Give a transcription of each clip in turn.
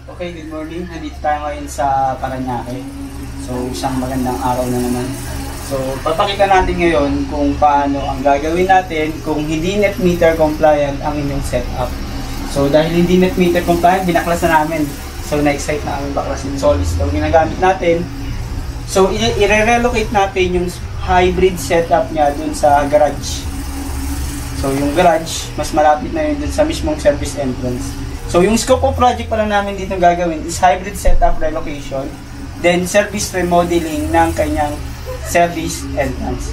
Okay, good morning. Nandito tayo ngayon sa Parañaque. So, isang magandang araw na naman. So, papakita natin ngayon kung paano ang gagawin natin kung hindi net meter compliant ang inyong setup. So, dahil hindi net meter compliant, binaklas na namin. So, na-excite na kami baklasin. Solis itong ginagamit natin. So, i-relocate natin yung hybrid setup niya dun sa garage. So, yung garage, mas malapit na yun dun sa mismong service entrance. So, yung scope of project pala namin dito gagawin is hybrid setup relocation, then service remodeling ng kanyang service entrance.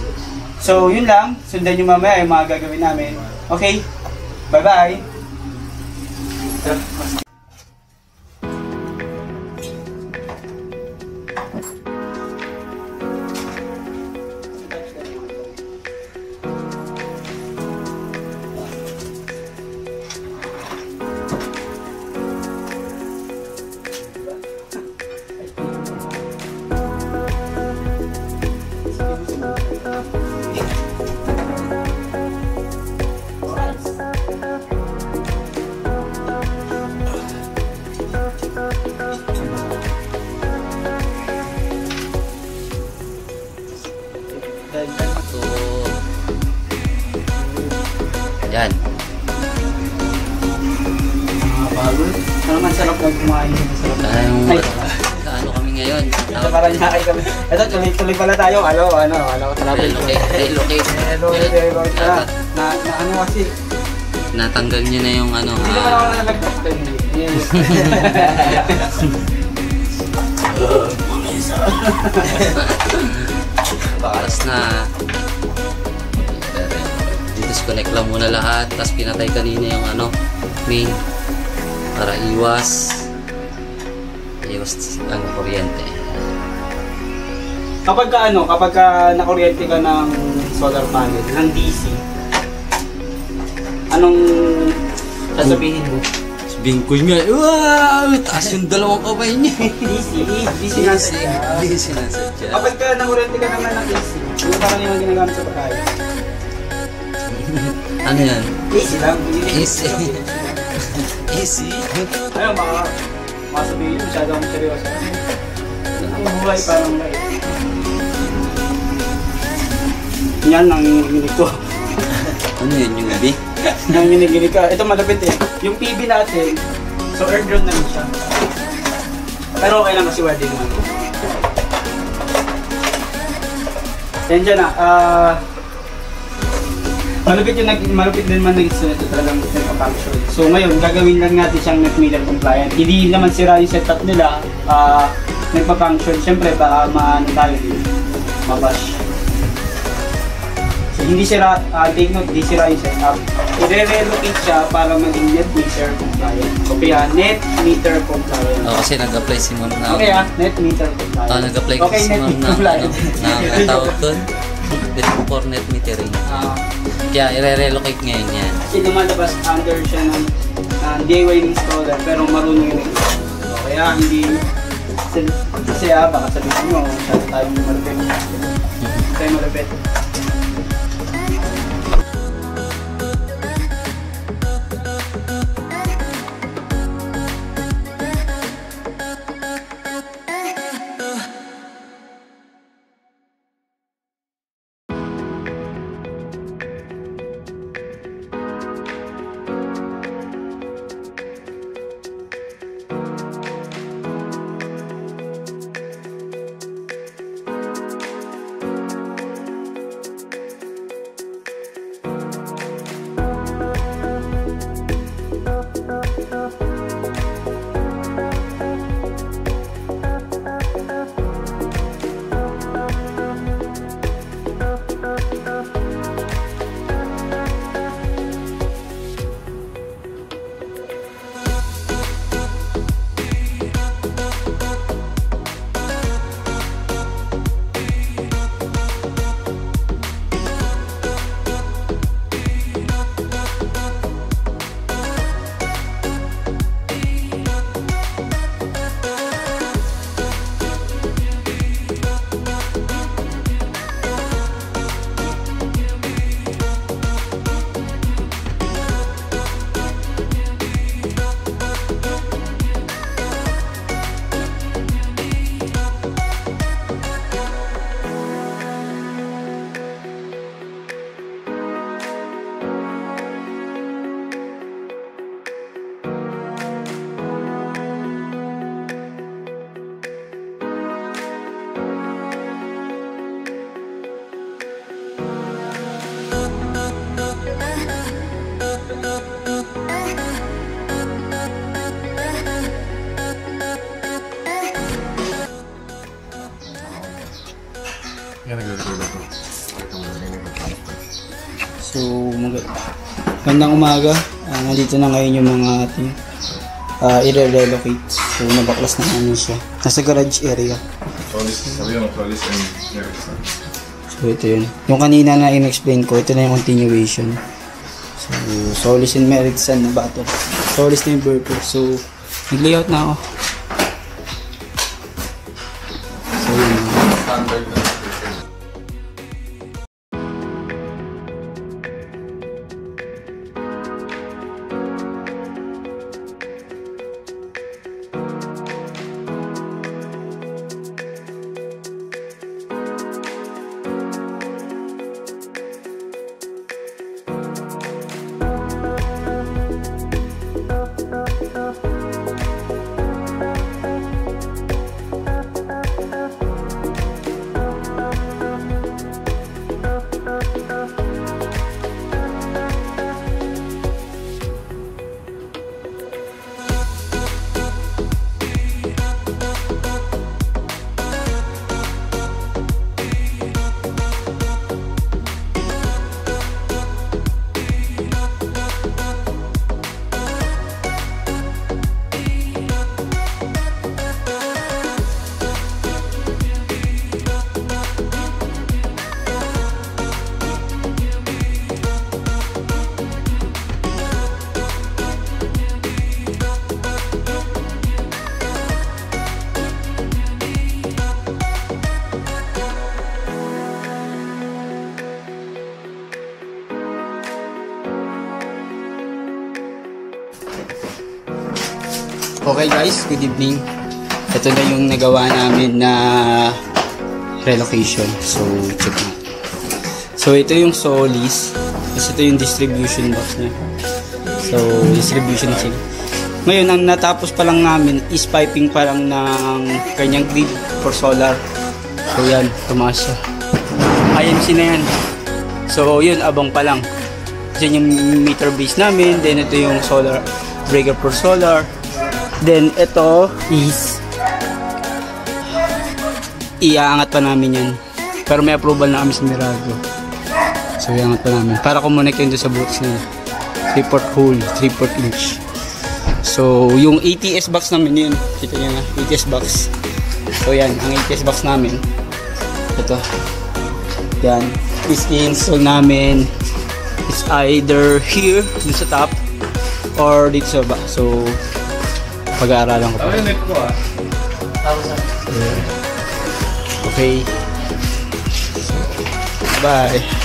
So, yun lang. Sundan nyo mamaya yung mga gagawin namin. Okay? Bye-bye! Yan. Mga bago. Ano man sarap na kumain. Ano kami ngayon? Ito Parañaque kami. Ito tuloy pala tayo. Ano, Relocate. Na ano kasi. Natanggal niyo na yung ano. Hindi naman ako nalagpapin. Bakas na. Disconnect lang muna lahat. Tapos pinatay kanina yung ano, main. Para iwas ang kuryente. Kapag nakuryente ka ng solar panel, ng DC, anong sasabihin mo? Sabihin ko nga, wow! Taas yung dalawang kamay niya. DC na sadya. Kapag nakuryente ka naman ng DC, yung parang yung ginagamit sa pagkain. Ano yan? Easy lang. Easy. Easy? Ayun, makasabihin mo, masyado akong seryoso. Ang buhay parang light. Yan, nanginginig ko. Ano yun, yung gabi? Nanginginig ka. Ito malapit eh. Yung PV natin, so air drone naman siya. Pero okay lang kasi wedding naman. Yan dyan na. Malupit din man nag-sunod ito talagang nagpa-function. So ngayon, gagawin lang natin siyang net meter compliant. Hindi naman sira yung setup nila, nagpa-function. Siyempre, baka maano tayo din, mabash. So hindi sira, take note, hindi sira yung setup. I-relocate siya para maging net meter compliant. So kaya, net meter compliant. Kasi nag-apply si Ma'am na. Okay net meter compliant. Nag-apply si Ma'am na tawag doon. For net metering. Kaya i-relocate ngayon yan. Kasi lumalabas under siya ng DIY installer pero marunong yun. Kaya hindi kasi baka sabihin nyo masyado tayong malapit. Tayo malapit. Gandang umaga. Nandito na ngayon yung mga ating i-relocate. So, nabaklas na namin siya. Nasa garage area. Sabi mo, Solis and Erickson. So, ito yun. Yung kanina na in-explain ko, ito na yung continuation. So, Solis and Merrickson na battle. Solis na yung burper. So, nag-layout na ako. So, yun. Standard na. Okay guys, good evening. Ito na yung nagawa namin na relocation. So, check natin. So, ito yung Solis. Tapos ito yung distribution box niya. So, distribution sila. Ngayon, ang natapos pa lang namin is piping pa lang ng kanyang grid for solar. So, yan. Tumaas siya. IMC na yan. So, yun. Abang pa lang. Yan yung meter base namin. Then, ito yung solar breaker for solar. Then, ito is iaangat pa namin yan. Pero may approval na kami sa Mirago. So, iaangat pa namin. Para kumonek yun doon sa butas na 3/4 hole, 3/4 inch. So, yung ATS box namin yun. Kita nyo na, ATS box. So, yan. Ang ATS box namin. Ito. Yan. Is i-install namin. It's either here, dun sa top, or dito sa baba. So, pag-aaralan ko pa. Ano yung net ko Okay. Bye.